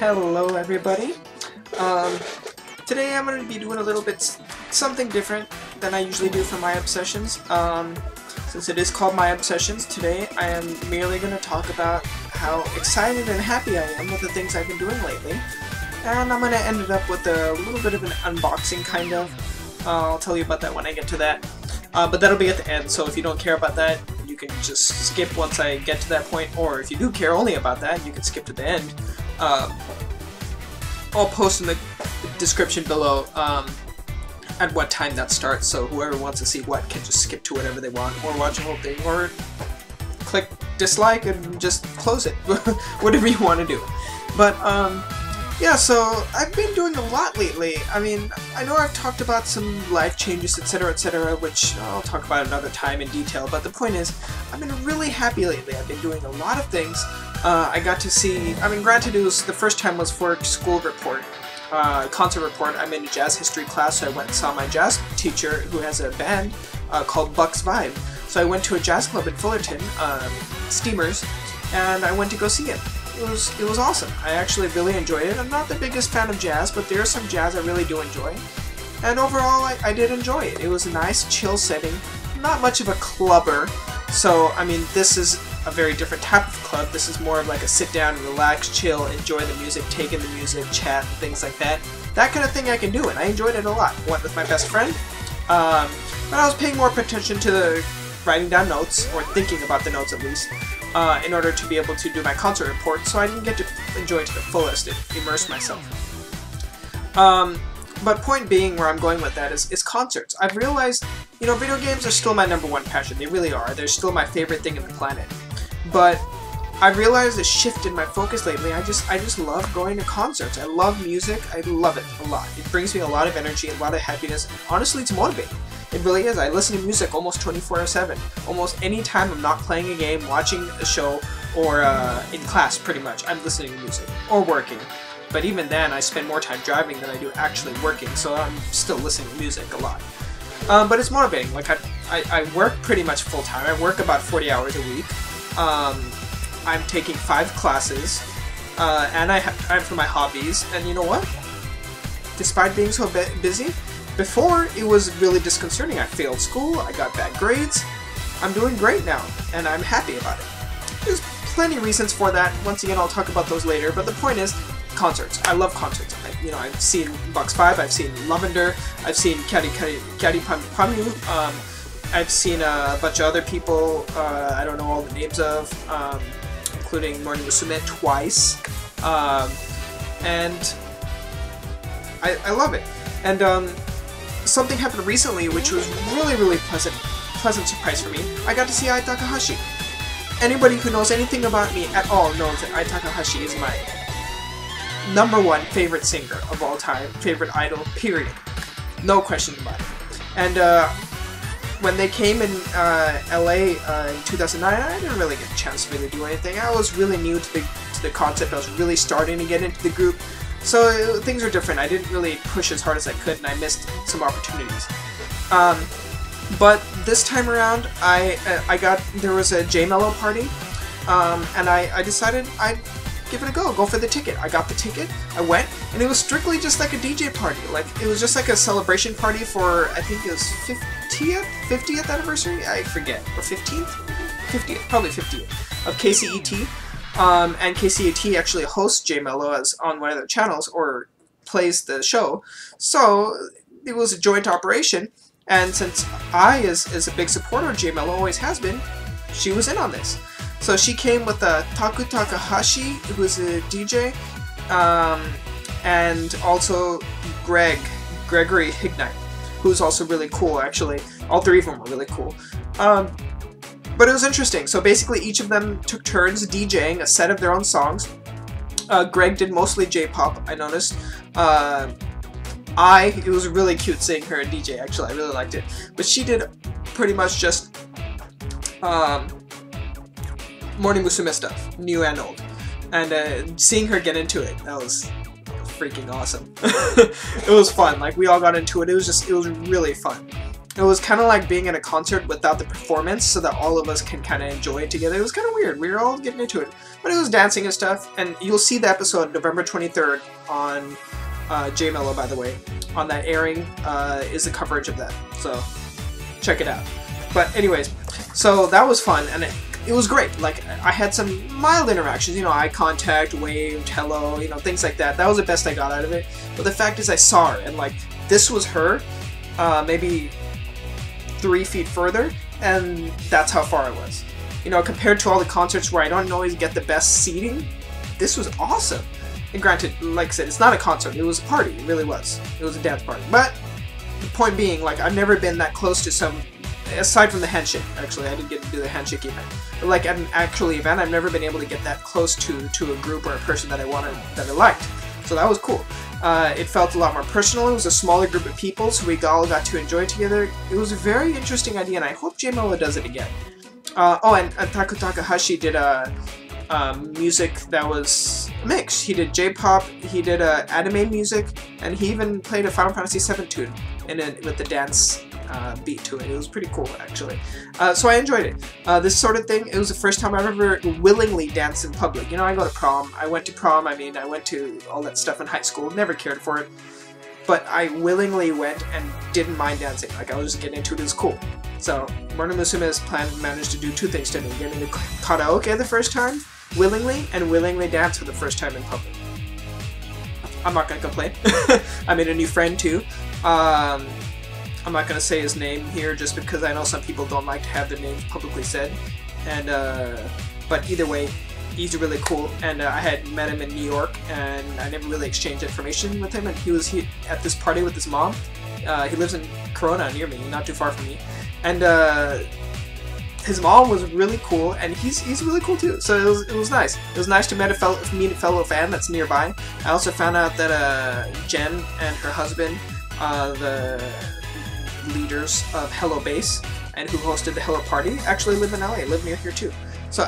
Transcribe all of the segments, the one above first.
Hello everybody. Today I'm going to be doing a little bit something different than I usually do for my obsessions. Since it is called My Obsessions, today I am merely going to talk about how excited and happy I am with the things I've been doing lately. And I'm going to end it up with a little bit of an unboxing, kind of. I'll tell you about that when I get to that. But that'll be at the end, so if you don't care about that, you can just skip once I get to that point, or if you do care only about that, you can skip to the end. I'll post in the description below at what time that starts, so whoever wants to see what can just skip to whatever they want, or watch the whole thing, or click dislike and just close it. Whatever you want to do. But, yeah, so I've been doing a lot lately. I mean, I know I've talked about some life changes, etc., which I'll talk about another time in detail, but the point is, I've been really happy lately. I've been doing a lot of things. I got to see, I mean, granted, it was, the first time was for school report, concert report. I'm in a jazz history class, so I went and saw my jazz teacher, who has a band called Buck's Vibe. So I went to a jazz club in Fullerton, Steamers, and I went to go see him. It was awesome. I actually really enjoyed it. I'm not the biggest fan of jazz, but there's some jazz I really do enjoy. And overall, I did enjoy it. It was a nice, chill setting. Not much of a clubber, so, I mean, this is a very different type of club. This is more of like a sit-down, relax, chill, enjoy the music, take in the music, chat, and things like that. That kind of thing I can do, and I enjoyed it a lot. Went with my best friend, but I was paying more attention to the writing down notes, or thinking about the notes at least, in order to be able to do my concert report, so I didn't get to enjoy it to the fullest and immerse myself. But point being, where I'm going with that is concerts. I've realized, you know, video games are still my #1 passion. They really are. They're still my favorite thing on the planet. But I've realized a shift in my focus lately. I just love going to concerts. I love music. I love it a lot. It brings me a lot of energy, a lot of happiness. Honestly, it's motivating. It really is. I listen to music almost 24/7. Almost any time I'm not playing a game, watching a show, or in class, pretty much, I'm listening to music. Or working. But even then, I spend more time driving than I do actually working, so I'm still listening to music a lot. But it's motivating. Like, I work pretty much full-time. I work about 40 hours a week. I'm taking 5 classes, and I have time for my hobbies, and you know what? Despite being so busy, before, it was really disconcerting. I failed school, I got bad grades. I'm doing great now, and I'm happy about it. There's plenty of reasons for that. Once again, I'll talk about those later, but the point is, concerts. I love concerts. I've seen Bucks 5, I've seen Lavender, I've seen Kari Pamu, I've seen a bunch of other people I don't know all the names of, including Morning Musume twice, and I love it. And something happened recently which was really pleasant surprise for me. I got to see Hignight Takahashi. Anybody who knows anything about me at all knows that Hignight Takahashi is my #1 favorite singer of all time, favorite idol, period. No question about it. And when they came in LA in 2009, I didn't really get a chance to really do anything. I was really new to the concept. I was really starting to get into the group. So things were different. I didn't really push as hard as I could, and I missed some opportunities. But this time around, there was a J-Melo party, and I decided I'd give it a go for the ticket. I got the ticket, I went, and it was strictly just like a DJ party. Like, it was just like a celebration party for, I think it was 50th anniversary? I forget. Or 15th? 50th, probably 50th, of C-ute. And C-ute actually hosts J-Melo as on one of their channels, or plays the show. So it was a joint operation, and since I is a big supporter of J-Melo, always has been, she was in on this. So she came with Taku Takahashi, who was a DJ, and also Gregory Hignight, who's also really cool, actually. All 3 of them were really cool. But it was interesting. So basically each of them took turns DJing a set of their own songs. Greg did mostly J-pop, I noticed. It was really cute seeing her a DJ, actually. I really liked it. But she did pretty much just Morning Musume stuff, new and old. And seeing her get into it, that was freaking awesome. It was fun. Like, we all got into it. It was really fun. It was kind of like being at a concert without the performance, so that all of us can kind of enjoy it together. It was kind of weird. We were all getting into it. But it was dancing and stuff, and you'll see the episode November 23rd on J-Melo, by the way. On that airing is the coverage of that, so check it out. But anyways, so that was fun, and it was great. Like, I had some mild interactions, you know, eye contact, waved, hello, you know, things like that. That was the best I got out of it. But the fact is I saw her, and like, this was her, maybe 3 feet further, and that's how far it was. You know, compared to all the concerts where I don't always get the best seating, this was awesome. And granted, like I said, it's not a concert, it was a party, it really was. It was a dance party. But the point being, like, I've never been that close to some, aside from the handshake, actually, I didn't get to do the handshake event. But like at an actual event, I've never been able to get that close to a group or a person that I wanted, that I liked. So that was cool. It felt a lot more personal. It was a smaller group of people, so we all got to enjoy it together. It was a very interesting idea, and I hope J-Melo does it again. Oh, and Taku Takahashi did music that was mixed. He did J-pop, he did anime music, and he even played a Final Fantasy VII tune with the dance beat to it. It was pretty cool, actually. So I enjoyed it. This sort of thing, it was the first time I've ever willingly danced in public. You know, I go to prom. I went to prom, I mean, I went to all that stuff in high school. Never cared for it. But I willingly went and didn't mind dancing. Like, I was just getting into it. It was cool. So, Murder Musume's plan managed to do 2 things to me. Getting to karaoke the first time, willingly, and willingly dance for the first time in public. I'm not gonna complain. I made a new friend, too. I'm not going to say his name here just because I know some people don't like to have their names publicly said. And but either way, he's really cool. And I had met him in New York, and I never really exchanged information with him. And he was at this party with his mom. He lives in Corona near me, not too far from me. And his mom was really cool, and he's really cool too. So it was nice. It was nice to meet a fellow fan that's nearby. I also found out that Jen and her husband, the leaders of Hello Base and who hosted the Hello Party, actually live in LA, live near here too. So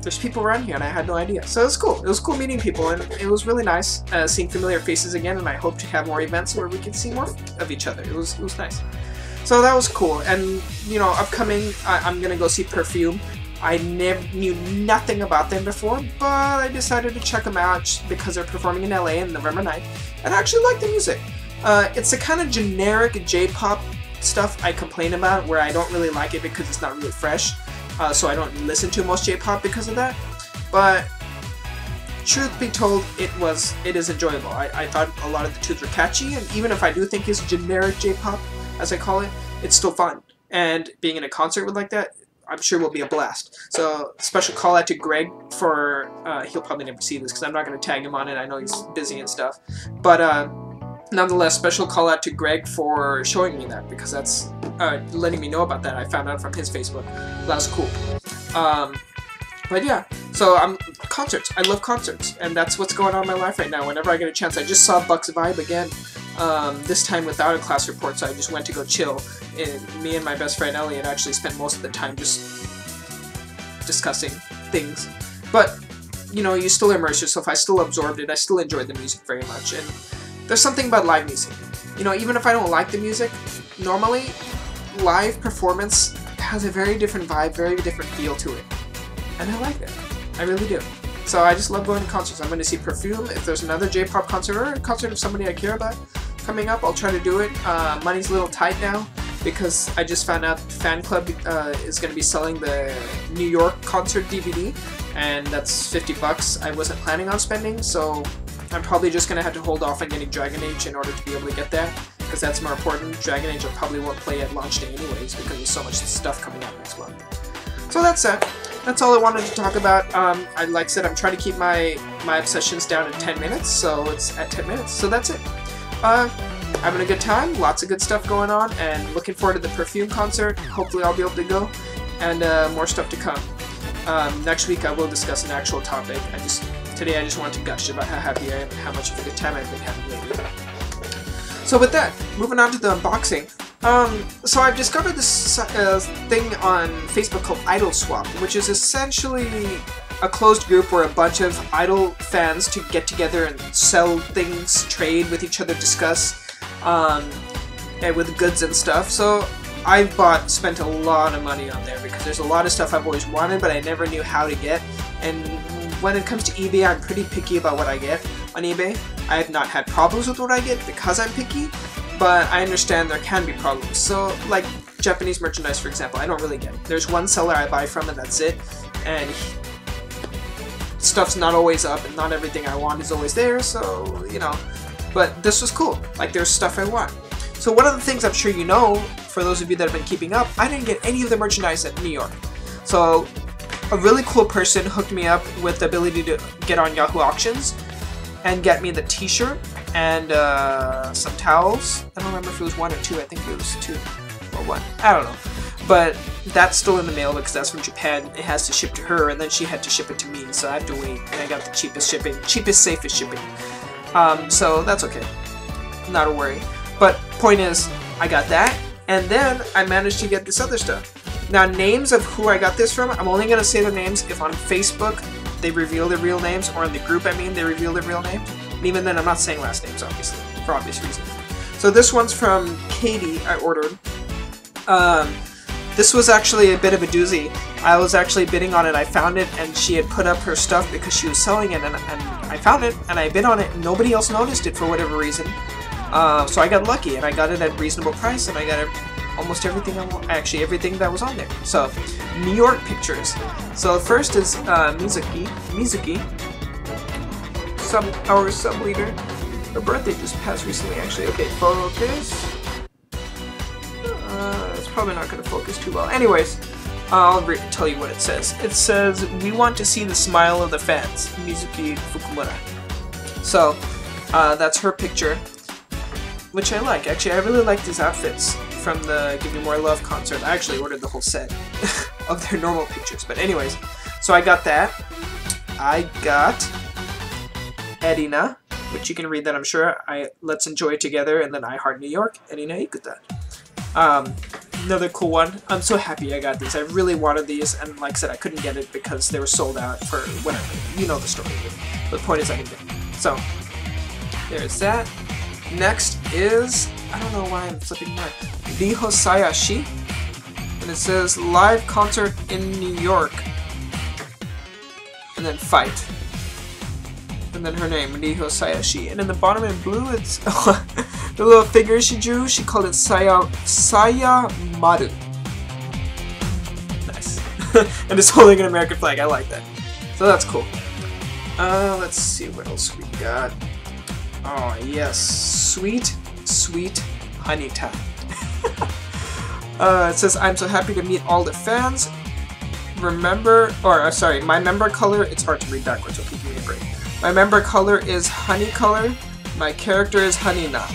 there's people around here and I had no idea. So it was cool. It was cool meeting people, and it was really nice seeing familiar faces again, and I hope to have more events where we can see more of each other. It was nice. So that was cool. And you know, upcoming, I'm gonna go see Perfume. I knew nothing about them before, but I decided to check them out because they're performing in LA on November 9th, and I actually like the music. It's the kind of generic J-pop stuff I complain about, where I don't really like it because it's not really fresh, so I don't listen to most J-pop because of that. But truth be told, it is enjoyable. I thought a lot of the tunes were catchy, and even if I do think it's generic J-pop, as I call it, it's still fun. And being in a concert with like that, I'm sure will be a blast. So special call out to Greg for he'll probably never see this because I'm not going to tag him on it. I know he's busy and stuff, but nonetheless, special call out to Greg for showing me that, because that's letting me know about that. I found out from his Facebook. That was cool. But yeah, so concerts. I love concerts, and that's what's going on in my life right now. Whenever I get a chance, I just saw Buck's Vibe again. This time without a class report, so I just went to go chill. And me and my best friend Elliot actually spent most of the time just discussing things. But you know, you still immerse yourself. I still absorbed it. I still enjoyed the music very much, and there's something about live music. You know, even if I don't like the music, normally, live performance has a very different vibe, very different feel to it. And I like that. I really do. So I just love going to concerts. I'm going to see Perfume. If there's another J-pop concert or a concert of somebody I care about coming up, I'll try to do it. Money's a little tight now because I just found out the fan club is going to be selling the New York concert DVD, and that's $50 I wasn't planning on spending, so I'm probably just going to have to hold off on getting Dragon Age in order to be able to get that, because that's more important. Dragon Age I probably won't play at launch day anyways, because there's so much stuff coming out next month. So that's it. That's all I wanted to talk about. Like I said, I'm trying to keep my obsessions down in 10 minutes, so it's at 10 minutes. So that's it. Having a good time, lots of good stuff going on, and looking forward to the Perfume concert. Hopefully I'll be able to go, and more stuff to come. Next week I will discuss an actual topic. Today I just wanted to gush about how happy I am and how much of a good time I've been having lately. So with that, moving on to the unboxing. So I've discovered this thing on Facebook called Idol Swap, which is essentially a closed group where a bunch of Idol fans to get together and sell things, trade with each other, discuss. with goods and stuff. So I spent a lot of money on there because there's a lot of stuff I've always wanted, but I never knew how to get. And when it comes to eBay, I'm pretty picky about what I get on eBay. I have not had problems with what I get because I'm picky, but I understand there can be problems. So, like Japanese merchandise, for example, I don't really get. There's one seller I buy from and that's it. And stuff's not always up and not everything I want is always there, so, you know. But this was cool. Like, there's stuff I want. So one of the things I'm sure you know, for those of you that have been keeping up, I didn't get any of the merchandise at New York. So a really cool person hooked me up with the ability to get on Yahoo Auctions and get me the t-shirt and some towels. I don't remember if it was 1 or 2. I think it was 2 or 1. I don't know. But that's still in the mail because that's from Japan. It has to ship to her, and then she had to ship it to me, so I have to wait. And I got the cheapest shipping, safest shipping. So that's okay. Not a worry. But point is, I got that, and then I managed to get this other stuff. Now, names of who I got this from, I'm only going to say their names if on Facebook they reveal their real names, or in the group, I mean, they reveal their real names. And even then, I'm not saying last names, obviously, for obvious reasons. So this one's from Katie, I ordered. This was actually a bit of a doozy. I was actually bidding on it, I found it, and she had put up her stuff because she was selling it, and I found it, and I bid on it, and nobody else noticed it for whatever reason. So I got lucky, and I got it at a reasonable price, and I got almost everything I want, actually everything that was on there. So, New York pictures. So first is Mizuki, our sub leader. Her birthday just passed recently, actually. Okay, focus. It's probably not going to focus too well. Anyways, I'll tell you what it says. It says, "We want to see the smile of the fans, Mizuki Fukumura." So, that's her picture, which I like. Actually, I really like these outfits from the Give Me More Love concert. I actually ordered the whole set of their normal pictures. But anyways, so I got that. I got Erina, which you can read that, I'm sure. Let's Enjoy Together, and then I Heart New York, Erina Ikuta. Another cool one. I'm so happy I got these. I really wanted these, and like I said, I couldn't get it because they were sold out for whatever. You know the story. But the point is I didn't get it. So, there's that. Next is, I don't know why I'm flipping back, Riho Sayashi, and it says live concert in New York, and then fight, and then her name, Riho Sayashi, and in the bottom in blue it's the little figure she drew. She called it Saya Maru. Nice. And it's holding an American flag. I like that. So that's cool. Let's see what else we got. Oh yes, sweet, sweet Hignight. It says, "I'm so happy to meet all the fans. Remember, or sorry, my member color." It's hard to read backwards, so keep me a break. "My member color is honey color. My character is Hanina.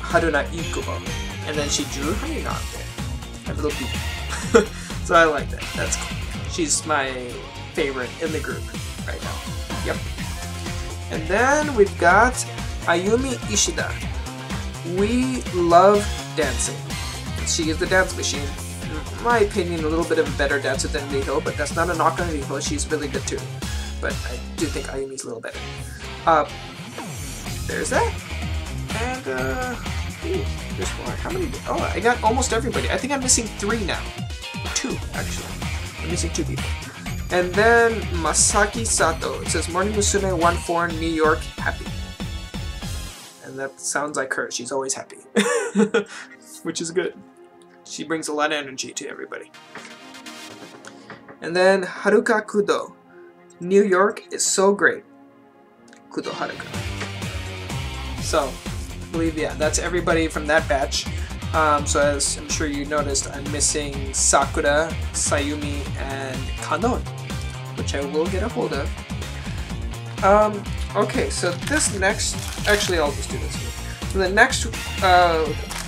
Haruna Ikubo." And then she drew Hanina on there. A little beat. So I like that. That's cool. She's my favorite in the group right now. Yep. And then we've got Ayumi Ishida. "We love dancing." She is the dance machine. In my opinion, a little bit of a better dancer than Riho, but that's not a knock on Riho. She's really good too. But I do think Ayumi's a little better. There's that. And, ooh, there's more. How many? Oh, I got almost everybody. I think I'm missing 3 now. 2, actually. I'm missing 2 people. And then Masaki Sato. It says, "Morning Musume 1-4 New York, happy." And that sounds like her. She's always happy. Which is good. She brings a lot of energy to everybody. And then Haruka Kudo. "New York is so great." Kudo Haruka. So, I believe, yeah, that's everybody from that batch. So as I'm sure you noticed, I'm missing Sakura, Sayumi, and Kanon, which I will get a hold of. Okay, so this next, actually I'll just do this one. So the next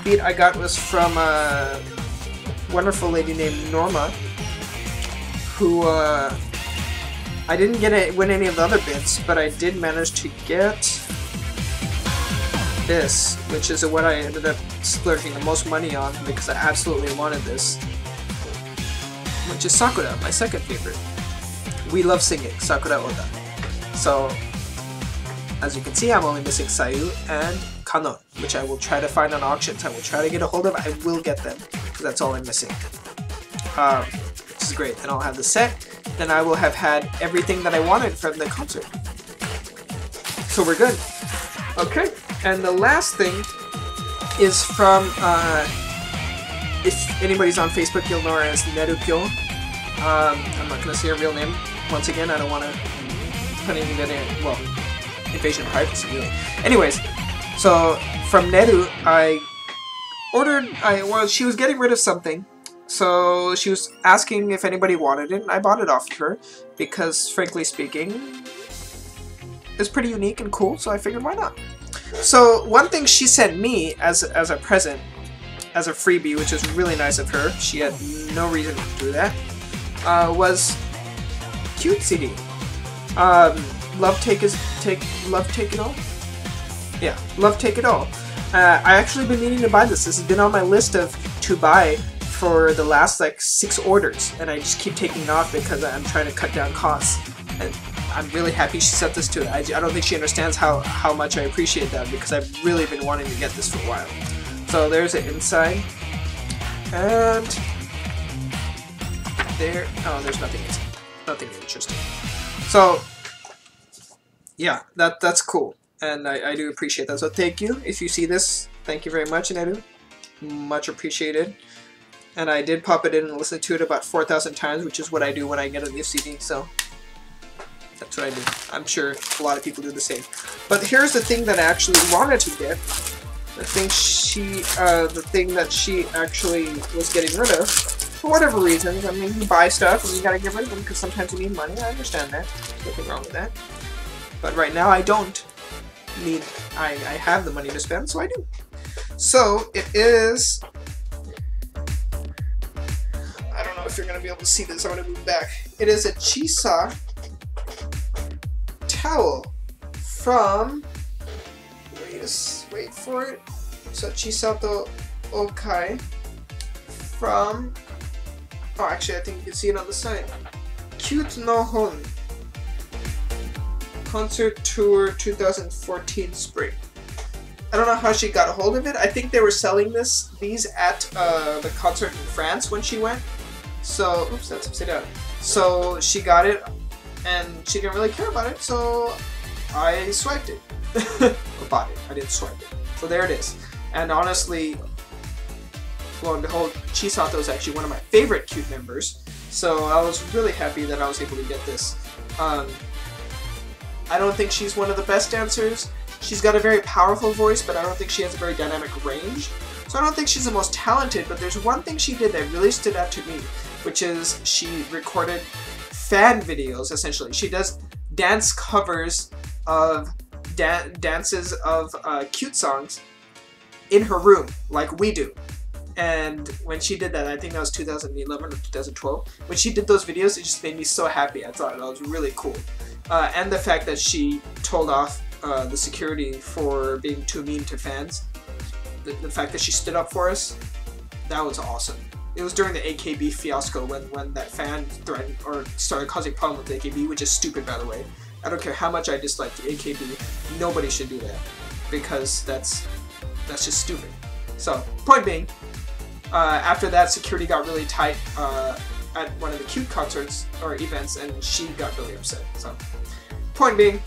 beat I got was from a wonderful lady named Norma, who I didn't win any of the other bits, but I did manage to get this, which is what I ended up splurging the most money on because I absolutely wanted this, which is Sakura, my second favorite. We love singing, Sakura Oda. So As you can see, I'm only missing C-ute and Kanon, which I will try to find on auctions. I will try to get a hold of. I will get them, because that's all I'm missing. Which is great. Then I'll have the set. Then I will have had everything that I wanted from the concert. So we're good. Okay, and the last thing is from, if anybody's on Facebook, you'll know her as Nerukyo. I'm not going to say her real name. Once again, I don't want to put anything that in, well, invasion of privacy, really. Anyways, so from Neru, I ordered, well, she was getting rid of something. So she was asking if anybody wanted it, and I bought it off of her because, frankly speaking, it's pretty unique and cool, so I figured why not. So one thing she sent me as a present, as a freebie, which is really nice of her, she had no reason to do that, was C-ute CD. Love Take It All? Yeah, Love Take It All. I actually been meaning to buy this. This has been on my list of to buy for the last like 6 orders, and I just keep taking it off because I'm trying to cut down costs. And I'm really happy she sent this to it. I don't think she understands how much I appreciate that, because I've really been wanting to get this for a while. So there's it inside, and there. Oh, there's nothing inside. Nothing interesting. So yeah, that's cool, and I do appreciate that. So thank you. If you see this, thank you very much, Neru. Much appreciated. And I did pop it in and listen to it about 4,000 times, which is what I do when I get a new CD, so that's what I do. I'm sure a lot of people do the same. But here's the thing that I actually wanted to get. The thing that she actually was getting rid of, for whatever reasons. I mean, you buy stuff and you gotta get rid of them because sometimes you need money. I understand that. There's nothing wrong with that. But right now I don't need, I have the money to spend, so I do. So it is, I don't know if you're going to be able to see this. I'm going to move back. It is a Chisa towel from, wait for it. So Chisato Okai from, oh actually I think you can see it on the side. C-ute no Hon Concert Tour 2014 Spring. I don't know how she got a hold of it. I think they were selling these at the concert in France when she went. So, oops, that's upside down. So she got it, and she didn't really care about it, so I swiped it. Or bought it. I didn't swipe it. So there it is. And honestly, lo and behold, Chisato is actually one of my favorite C-ute members. So I was really happy that I was able to get this. I don't think she's one of the best dancers. She's got a very powerful voice, but I don't think she has a very dynamic range. So I don't think she's the most talented, but there's one thing she did that really stood out to me, which is she recorded fan videos, essentially. She does dance covers of dances of C-ute songs in her room, like we do. And when she did that, I think that was 2011 or 2012, when she did those videos, it just made me so happy. I thought that was really cool. And the fact that she told off the security for being too mean to fans. The fact that she stood up for us, that was awesome. It was during the AKB fiasco when that fan threatened or started causing problems with AKB, which is stupid, by the way. I don't care how much I dislike the AKB, nobody should do that, because that's just stupid. So, point being, after that, security got really tight at one of the C-ute concerts or events, and she got really upset. So, point being,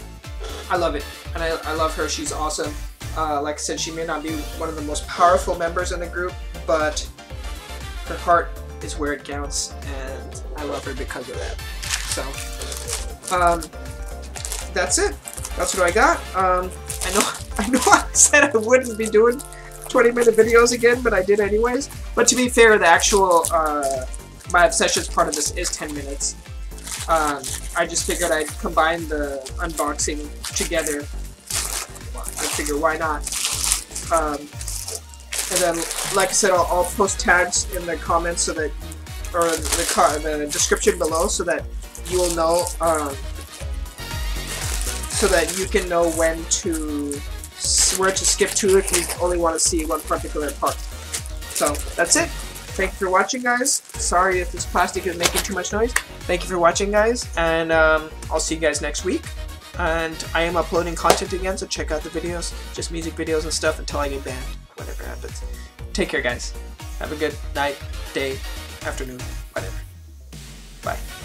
I love it, and I love her. She's awesome. Like I said, she may not be one of the most powerful members in the group, but her heart is where it counts, and I love her because of that. So, that's it. That's what I got. I know I said I wouldn't be doing 20-minute videos again, but I did anyways. But to be fair, the actual my obsessions part of this is 10 minutes. I just figured I'd combine the unboxing together. I figure why not. And then, like I said, I'll post tags in the comments so that, or the description below, so that you will know, so that you can know where to skip to if you only want to see one particular part. So that's it. Thank you for watching, guys. Sorry if this plastic is making too much noise. Thank you for watching, guys, and I'll see you guys next week. And I am uploading content again, so check out the videos. Just music videos and stuff until I get banned. Whatever happens. Take care, guys. Have a good night, day, afternoon, whatever. Bye.